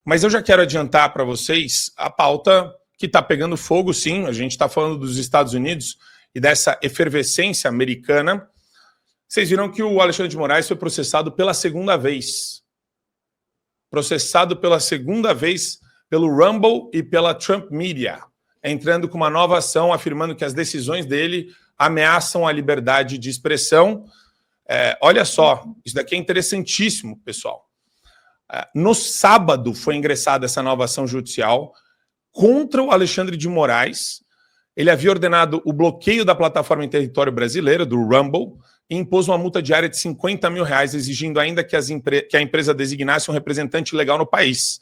Mas eu já quero adiantar para vocês a pauta que está pegando fogo, sim. A gente está falando dos Estados Unidos e dessa efervescência americana. Vocês viram que o Alexandre de Moraes foi processado pela segunda vez. Processado pela segunda vez pelo Rumble e pela Trump Media, entrando com uma nova ação afirmando que as decisões dele ameaçam a liberdade de expressão. Olha só, isso daqui é interessantíssimo, pessoal. No sábado foi ingressada essa nova ação judicial contra o Alexandre de Moraes. Ele havia ordenado o bloqueio da plataforma em território brasileiro, do Rumble, e impôs uma multa diária de R$50 mil, exigindo ainda que a empresa designasse um representante legal no país.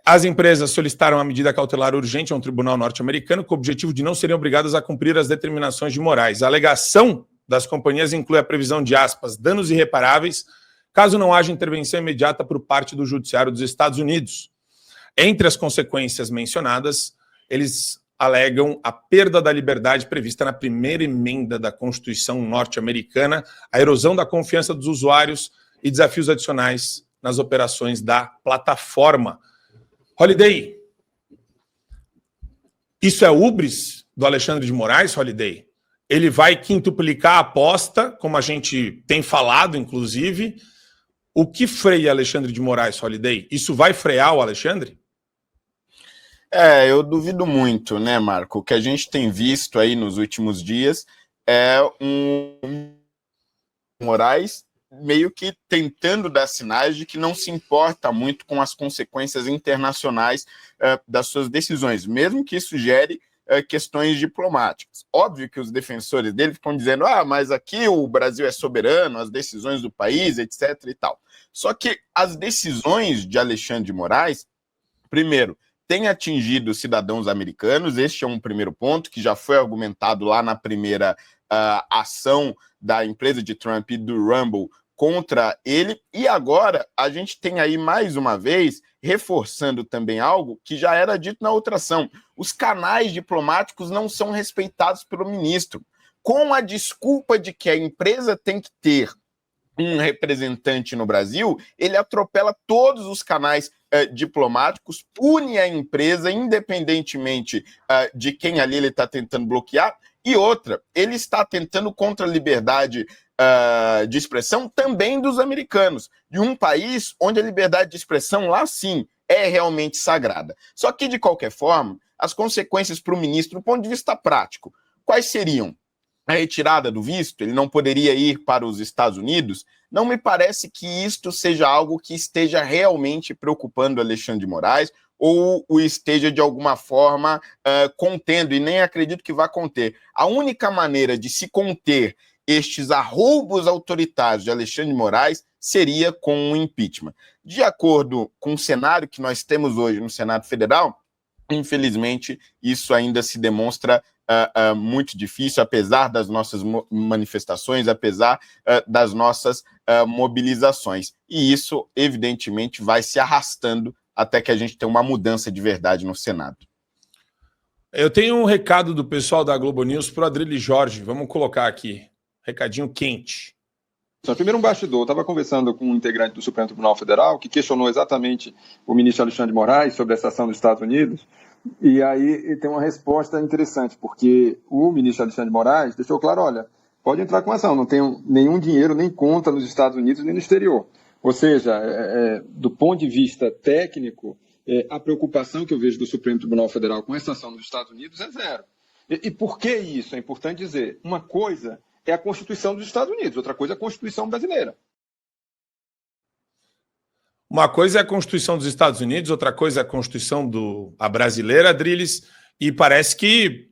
As empresas solicitaram a medida cautelar urgente a um tribunal norte-americano com o objetivo de não serem obrigadas a cumprir as determinações de Moraes. A alegação das companhias inclui a previsão de, aspas, danos irreparáveis, caso não haja intervenção imediata por parte do Judiciário dos Estados Unidos. Entre as consequências mencionadas, eles alegam a perda da liberdade prevista na primeira emenda da Constituição norte-americana, a erosão da confiança dos usuários e desafios adicionais nas operações da plataforma. Holiday, isso é ubris do Alexandre de Moraes, Holiday? Ele vai quintuplicar a aposta, como a gente tem falado, inclusive. O que freia Alexandre de Moraes, Holiday? Isso vai frear o Alexandre? Eu duvido muito, né, Marco? O que a gente tem visto aí nos últimos dias é um Moraes meio que tentando dar sinais de que não se importa muito com as consequências internacionais das suas decisões, mesmo que isso gere questões diplomáticas. Óbvio que os defensores dele ficam dizendo, mas aqui o Brasil é soberano, as decisões do país, etc. e tal. Só que as decisões de Alexandre de Moraes, primeiro, têm atingido cidadãos americanos. Este é um primeiro ponto que já foi argumentado lá na primeira ação da empresa de Trump e do Rumble contra ele, e agora a gente tem aí mais uma vez reforçando também algo que já era dito na outra ação. Os canais diplomáticos não são respeitados pelo ministro, com a desculpa de que a empresa tem que ter um representante no Brasil. Ele atropela todos os canais diplomáticos, pune a empresa independentemente de quem ali ele está tentando bloquear. E outra, ele está tentando contra a liberdade de expressão também dos americanos, de um país onde a liberdade de expressão lá sim é realmente sagrada. Só que, de qualquer forma, as consequências para o ministro, do ponto de vista prático, quais seriam? A retirada do visto, ele não poderia ir para os Estados Unidos. Não me parece que isto seja algo que esteja realmente preocupando Alexandre de Moraes ou o esteja de alguma forma contendo, e nem acredito que vá conter. A única maneira de se conter estes arroubos autoritários de Alexandre de Moraes seria com um impeachment. De acordo com o cenário que nós temos hoje no Senado Federal, infelizmente, isso ainda se demonstra muito difícil, apesar das nossas manifestações, apesar das nossas mobilizações. E isso, evidentemente, vai se arrastando até que a gente tenha uma mudança de verdade no Senado. Eu tenho um recado do pessoal da Globo News para o Adrilles Jorge. Vamos colocar aqui. Recadinho quente. Primeiro, um bastidor. Eu estava conversando com um integrante do Supremo Tribunal Federal que questionou exatamente o ministro Alexandre de Moraes sobre essa ação dos Estados Unidos. E aí tem uma resposta interessante, porque o ministro Alexandre de Moraes deixou claro, olha, pode entrar com ação, não tenho nenhum dinheiro, nem conta nos Estados Unidos, nem no exterior. Ou seja, do ponto de vista técnico, a preocupação que eu vejo do Supremo Tribunal Federal com essa ação dos Estados Unidos é zero. E por que isso? É importante dizer. Uma coisa é a Constituição dos Estados Unidos, outra coisa é a Constituição brasileira. Uma coisa é a Constituição dos Estados Unidos, outra coisa é a Constituição a brasileira, Adrilles, e parece que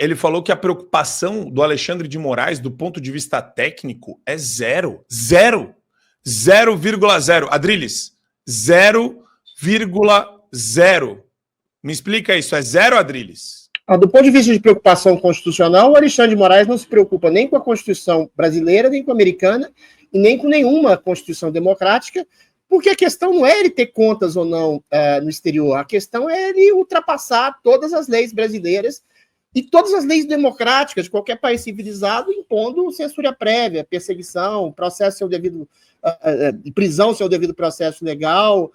ele falou que a preocupação do Alexandre de Moraes, do ponto de vista técnico, é zero. Zero. 0,0. Adrilles, 0,0. Me explica isso, é zero, Adrilles? Do ponto de vista de preocupação constitucional, o Alexandre de Moraes não se preocupa nem com a Constituição brasileira, nem com a americana, e nem com nenhuma Constituição democrática, porque a questão não é ele ter contas ou não no exterior, a questão é ele ultrapassar todas as leis brasileiras e todas as leis democráticas de qualquer país civilizado, impondo censura prévia, perseguição, processo seu devido, prisão seu devido processo legal,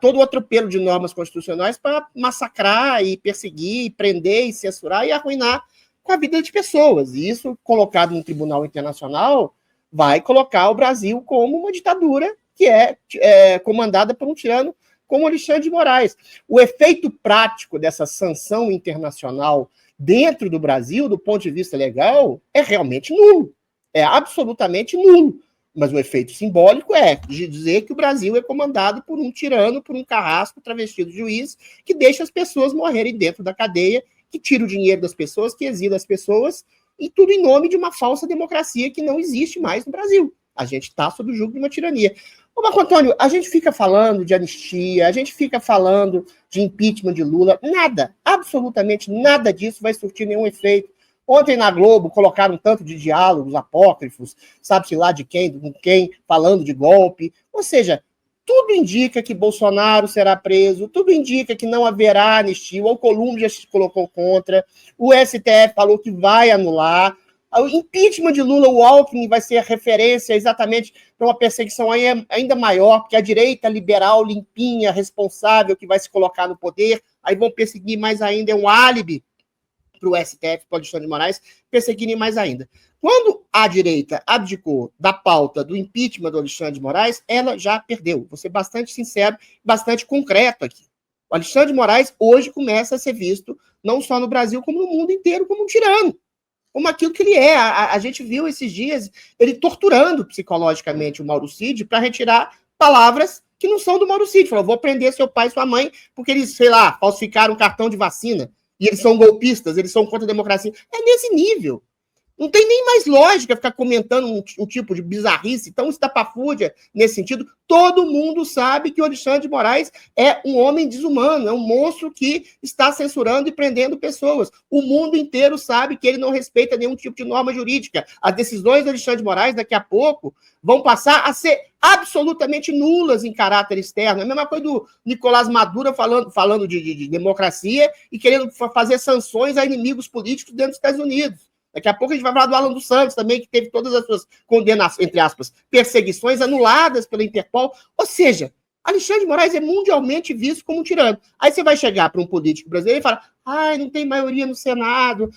todo o atropelo de normas constitucionais para massacrar e perseguir, e prender e censurar e arruinar com a vida de pessoas. E isso, colocado no Tribunal Internacional, vai colocar o Brasil como uma ditadura que é comandada por um tirano como Alexandre de Moraes. O efeito prático dessa sanção internacional dentro do Brasil, do ponto de vista legal, é realmente nulo. É absolutamente nulo. Mas o efeito simbólico é de dizer que o Brasil é comandado por um tirano, por um carrasco travestido de juiz, que deixa as pessoas morrerem dentro da cadeia, que tira o dinheiro das pessoas, que exila as pessoas, e tudo em nome de uma falsa democracia que não existe mais no Brasil. A gente está sob o jugo de uma tirania. Ô, Marco Antônio, a gente fica falando de anistia, a gente fica falando de impeachment de Lula, nada, absolutamente nada disso vai surtir nenhum efeito. Ontem na Globo colocaram um tanto de diálogos apócrifos, sabe-se lá de quem, com quem, falando de golpe. Ou seja, tudo indica que Bolsonaro será preso, tudo indica que não haverá anistia, o Alcolumbre já se colocou contra, o STF falou que vai anular. O impeachment de Lula, o Alckmin vai ser a referência exatamente para uma perseguição ainda maior, porque a direita liberal, limpinha, responsável, que vai se colocar no poder, aí vão perseguir mais ainda, é um álibi para o STF, para o Alexandre de Moraes, perseguirem mais ainda. Quando a direita abdicou da pauta do impeachment do Alexandre de Moraes, ela já perdeu. Vou ser bastante sincero, bastante concreto aqui. O Alexandre de Moraes hoje começa a ser visto, não só no Brasil, como no mundo inteiro, como um tirano. Como aquilo que ele é. A gente viu esses dias ele torturando psicologicamente o Mauro Cid para retirar palavras que não são do Mauro Cid. Falou, vou prender seu pai e sua mãe porque eles, sei lá, falsificaram um cartão de vacina. E eles são golpistas, eles são contra a democracia. É nesse nível. Não tem nem mais lógica ficar comentando um tipo de bizarrice tão estapafúrdia nesse sentido. Todo mundo sabe que o Alexandre de Moraes é um homem desumano, é um monstro que está censurando e prendendo pessoas. O mundo inteiro sabe que ele não respeita nenhum tipo de norma jurídica. As decisões do Alexandre de Moraes, daqui a pouco, vão passar a ser absolutamente nulas em caráter externo. É a mesma coisa do Nicolás Maduro falando de democracia e querendo fazer sanções a inimigos políticos dentro dos Estados Unidos. Daqui a pouco a gente vai falar do Alan dos Santos também, que teve todas as suas condenações, entre aspas, perseguições anuladas pela Interpol. Ou seja, Alexandre de Moraes é mundialmente visto como um tirano. Aí você vai chegar para um político brasileiro e fala, não tem maioria no Senado,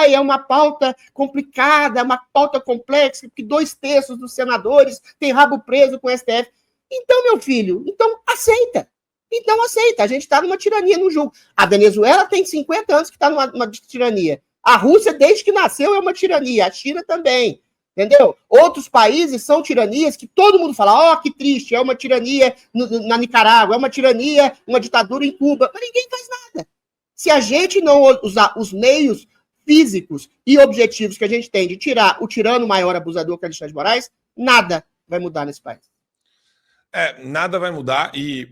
é uma pauta complicada, uma pauta complexa, porque 2/3 dos senadores têm rabo preso com o STF. Então, meu filho, aceita. Então aceita. A gente está numa tirania no jogo. A Venezuela tem 50 anos que está numa tirania. A Rússia, desde que nasceu, é uma tirania. A China também. Entendeu? Outros países são tiranias que todo mundo fala, que triste, é uma tirania na Nicarágua, é uma tirania, uma ditadura em Cuba. Mas ninguém faz nada. Se a gente não usar os meios físicos e objetivos que a gente tem de tirar o tirano maior abusador que é Alexandre de Moraes, nada vai mudar nesse país. Nada vai mudar e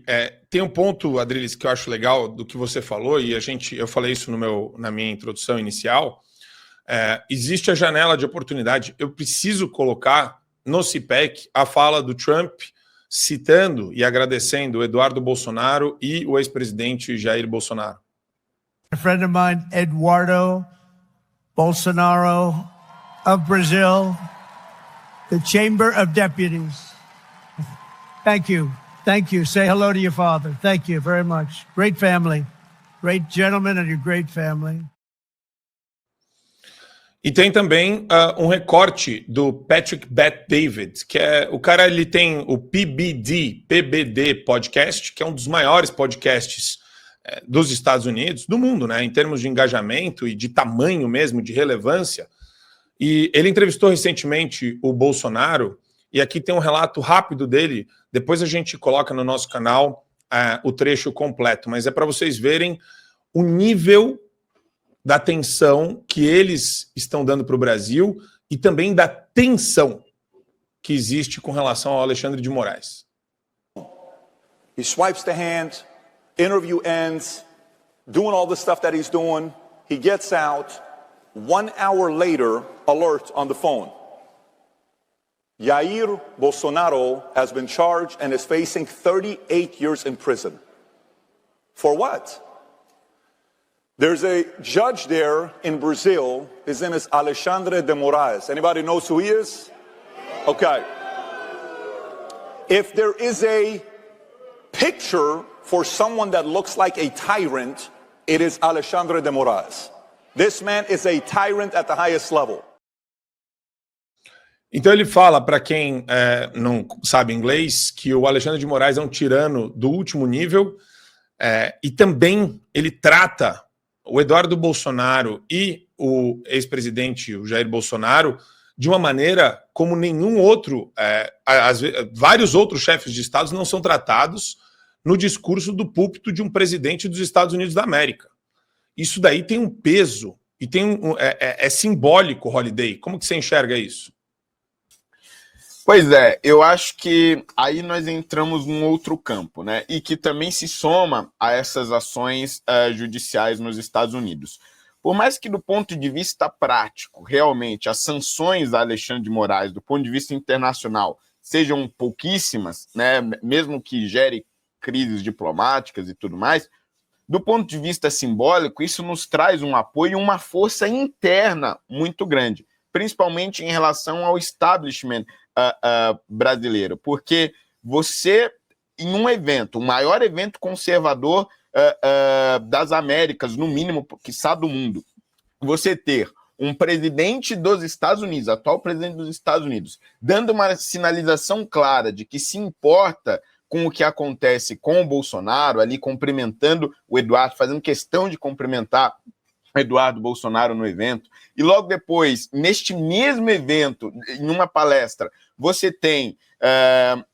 tem um ponto, Adriles, que eu acho legal do que você falou, e eu falei isso na minha introdução inicial. Existe a janela de oportunidade. Eu preciso colocar no CPEC a fala do Trump citando e agradecendo o Eduardo Bolsonaro e o ex-presidente Jair Bolsonaro. A friend of mine, Eduardo Bolsonaro of Brazil, the Chamber of Deputies. Thank you. Thank you. Say hello to your father. Thank you very much. Great family. Great gentleman and your great family. E tem também um recorte do Patrick Bet-David, que o cara, ele tem o PBD podcast, que é um dos maiores podcasts dos Estados Unidos, do mundo, né, em termos de engajamento e de tamanho mesmo, de relevância. E ele entrevistou recentemente o Bolsonaro, e aqui tem um relato rápido dele, depois a gente coloca no nosso canal o trecho completo, mas é para vocês verem o nível da atenção que eles estão dando para o Brasil e também da tensão que existe com relação ao Alexandre de Moraes. He swipes the hand, interview ends, doing all the stuff that he's doing, he gets out, 1 hour later, alert on the phone. Jair Bolsonaro has been charged and is facing 38 years in prison. For what? There's a judge there in Brazil. His name is Alexandre de Moraes. Anybody knows who he is? Okay. If there is a picture for someone that looks like a tyrant, it is Alexandre de Moraes. This man is a tyrant at the highest level. Então ele fala, para quem não sabe inglês, que o Alexandre de Moraes é um tirano do último nível, e também ele trata o Eduardo Bolsonaro e o ex-presidente, o Jair Bolsonaro, de uma maneira como nenhum outro, vários outros chefes de Estado não são tratados no discurso do púlpito de um presidente dos Estados Unidos da América. Isso daí tem um peso e é simbólico, Holliday. Como que você enxerga isso? Pois é, eu acho que aí nós entramos num outro campo, né? E que também se soma a essas ações judiciais nos Estados Unidos. Por mais que do ponto de vista prático, realmente, as sanções a Alexandre de Moraes, do ponto de vista internacional, sejam pouquíssimas, né? Mesmo que gere crises diplomáticas e tudo mais, do ponto de vista simbólico, isso nos traz um apoio e uma força interna muito grande, principalmente em relação ao establishment brasileiro, porque você, em um evento, o maior evento conservador das Américas, no mínimo, quiçá do mundo, você ter um presidente dos Estados Unidos, atual presidente dos Estados Unidos, dando uma sinalização clara de que se importa com o que acontece com o Bolsonaro, ali cumprimentando o Eduardo, fazendo questão de cumprimentar Eduardo Bolsonaro no evento, e logo depois, neste mesmo evento, em uma palestra, você tem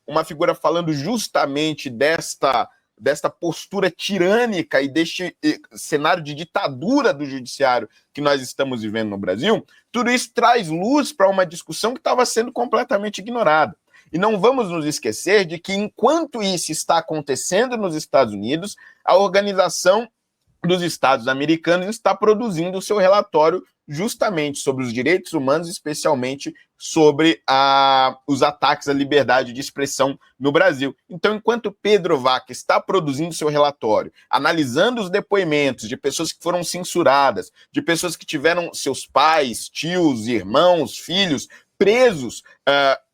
uma figura falando justamente desta postura tirânica e deste cenário de ditadura do judiciário que nós estamos vivendo no Brasil. Tudo isso traz luz para uma discussão que estava sendo completamente ignorada. E não vamos nos esquecer de que, enquanto isso está acontecendo nos Estados Unidos, a Organização dos Estados Americanos está produzindo o seu relatório justamente sobre os direitos humanos, especialmente sobre os ataques à liberdade de expressão no Brasil. Então, enquanto Pedro Vaca está produzindo seu relatório, analisando os depoimentos de pessoas que foram censuradas, de pessoas que tiveram seus pais, tios, irmãos, filhos presos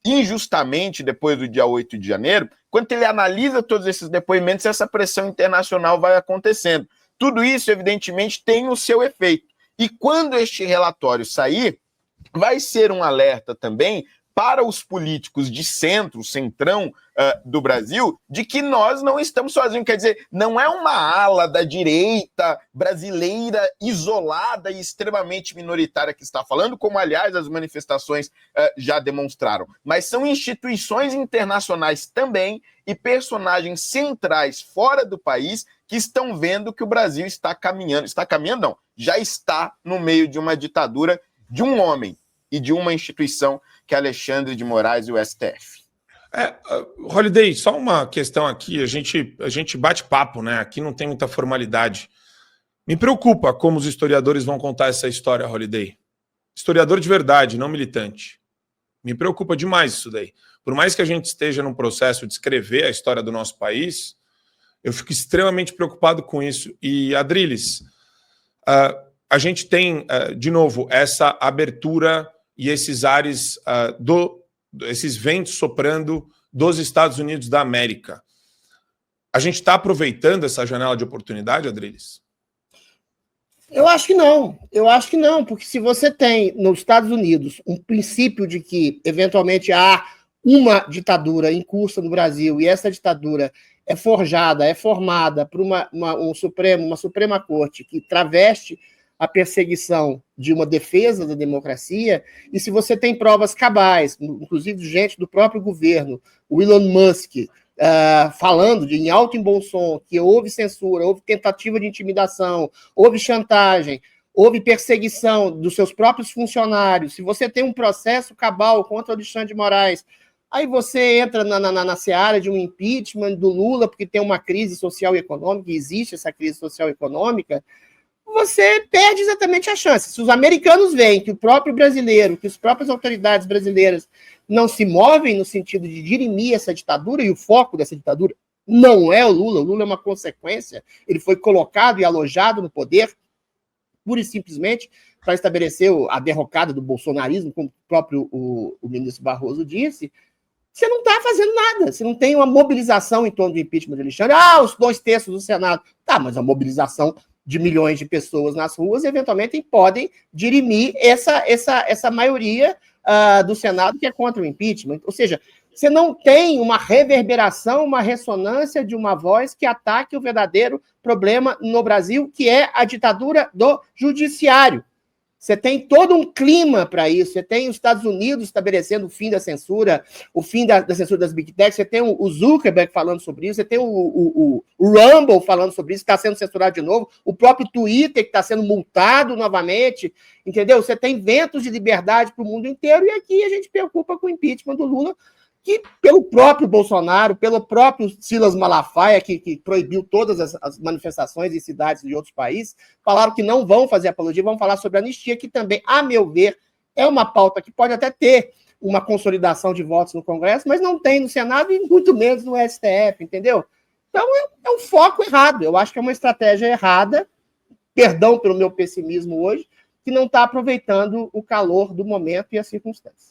injustamente depois do dia 8 de janeiro, enquanto ele analisa todos esses depoimentos, essa pressão internacional vai acontecendo. Tudo isso, evidentemente, tem o seu efeito. E quando este relatório sair, vai ser um alerta também para os políticos de centro, centrão do Brasil, de que nós não estamos sozinhos. Quer dizer, não é uma ala da direita brasileira isolada e extremamente minoritária que está falando, como, aliás, as manifestações já demonstraram. Mas são instituições internacionais também e personagens centrais fora do país que estão vendo que o Brasil está caminhando. Está caminhando, não. Já está no meio de uma ditadura de um homem e de uma instituição que é Alexandre de Moraes e o STF. Holliday, só uma questão aqui, a gente bate papo, né? Aqui não tem muita formalidade. Me preocupa como os historiadores vão contar essa história, Holliday. Historiador de verdade, não militante. Me preocupa demais isso daí. Por mais que a gente esteja num processo de escrever a história do nosso país, eu fico extremamente preocupado com isso. E, Adriles, a gente tem, de novo, essa abertura e esses ares, esses ventos soprando dos Estados Unidos da América. A gente está aproveitando essa janela de oportunidade, Adriles? Eu acho que não. Eu acho que não, porque se você tem nos Estados Unidos um princípio de que, eventualmente, há uma ditadura em curso no Brasil e essa ditadura é forjada, é formada por uma Suprema Corte que traveste a perseguição de uma defesa da democracia, e se você tem provas cabais, inclusive de gente do próprio governo, o Elon Musk, falando em alto e bom som que houve censura, houve tentativa de intimidação, houve chantagem, houve perseguição dos seus próprios funcionários, se você tem um processo cabal contra o Alexandre de Moraes, aí você entra na seara de um impeachment do Lula, porque tem uma crise social e econômica, e existe essa crise social e econômica, você perde exatamente a chance. Se os americanos veem que o próprio brasileiro, que as próprias autoridades brasileiras não se movem no sentido de dirimir essa ditadura, e o foco dessa ditadura não é o Lula é uma consequência, ele foi colocado e alojado no poder, pura e simplesmente, para estabelecer a derrocada do bolsonarismo, como o próprio o ministro Barroso disse, você não está fazendo nada. Você não tem uma mobilização em torno do impeachment de Alexandre. Os 2/3 do Senado. Tá, mas a mobilização de milhões de pessoas nas ruas, eventualmente, podem dirimir essa maioria do Senado que é contra o impeachment. Ou seja, você não tem uma reverberação, uma ressonância de uma voz que ataque o verdadeiro problema no Brasil, que é a ditadura do judiciário. Você tem todo um clima para isso. Você tem os Estados Unidos estabelecendo o fim da censura, o fim da censura das Big Techs. Você tem o Zuckerberg falando sobre isso. Você tem o Rumble falando sobre isso, está sendo censurado de novo. O próprio Twitter, que está sendo multado novamente. Entendeu? Você tem ventos de liberdade para o mundo inteiro. E aqui a gente se preocupa com o impeachment do Lula, que pelo próprio Bolsonaro, pelo próprio Silas Malafaia, que proibiu todas as manifestações em cidades de outros países, falaram que não vão fazer apologia, vão falar sobre a anistia, que também, a meu ver, é uma pauta que pode até ter uma consolidação de votos no Congresso, mas não tem no Senado e muito menos no STF, entendeu? Então é um foco errado, eu acho que é uma estratégia errada, perdão pelo meu pessimismo hoje, que não está aproveitando o calor do momento e as circunstâncias.